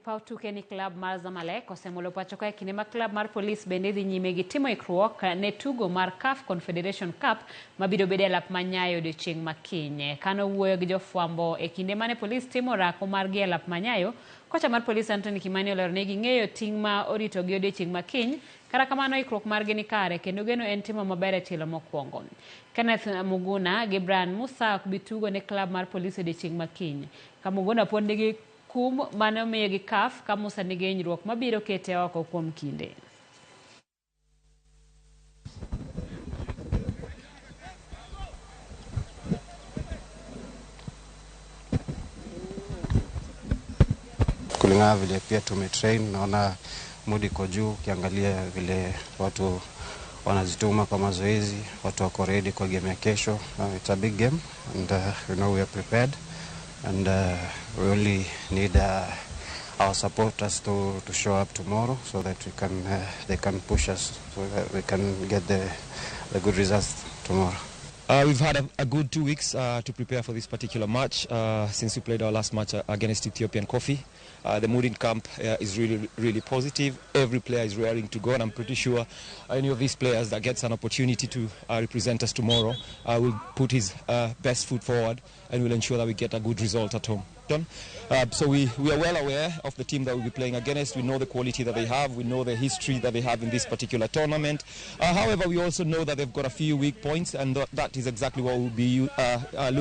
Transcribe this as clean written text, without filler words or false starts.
paw tuke ni klab mar Zamalek osemulo pacho kae kinde ma klab mar Police bende dhi nyime gi timo ikruok ne tugo mar CAF Confederation Cup mabiro bedo e lap manyayo odiechieng' makiny. Kano wuoyo gi jofwambo e kinde mane Police timo rako margi e lap manyayo, kocha mar Police Anthony Kimani olero ni ging'eyo ting' ma orito gi odiechieng' makiny. Kata kamano ikruok margi ni kare kendo geno en timo maber e tielo mokwongo. Kenneth Muguna gi Brian Musa ok bi tugo ne klab mar Police odiechieng' makiny. Ka Muguna pod nigi kum mane omiyo gi CAF ka Musa nigi hinyruok mabiro kete oko kuom kinde. Kulingana vile pia tumetrain, naona mood iko juu, ukiangalia vile watu wanajituma kwa mazoezi, watu wako ready kwa game ya kesho. It's a big game and we know we are prepared and we only need our supporters to show up tomorrow so that they can push us so that we can get the good results tomorrow. We've had a good 2 weeks to prepare for this particular match since we played our last match against Ethiopian Coffee. The mood in camp is really positive. Every player is raring to go, and I'm pretty sure any of these players that gets an opportunity to represent us tomorrow will put his best foot forward and will ensure that we get a good result at home. So we are well aware of the team that we'll be playing against. We know the quality that they have. We know the history that they have in this particular tournament. However, we also know that they've got a few weak points, and that is exactly what we'll be looking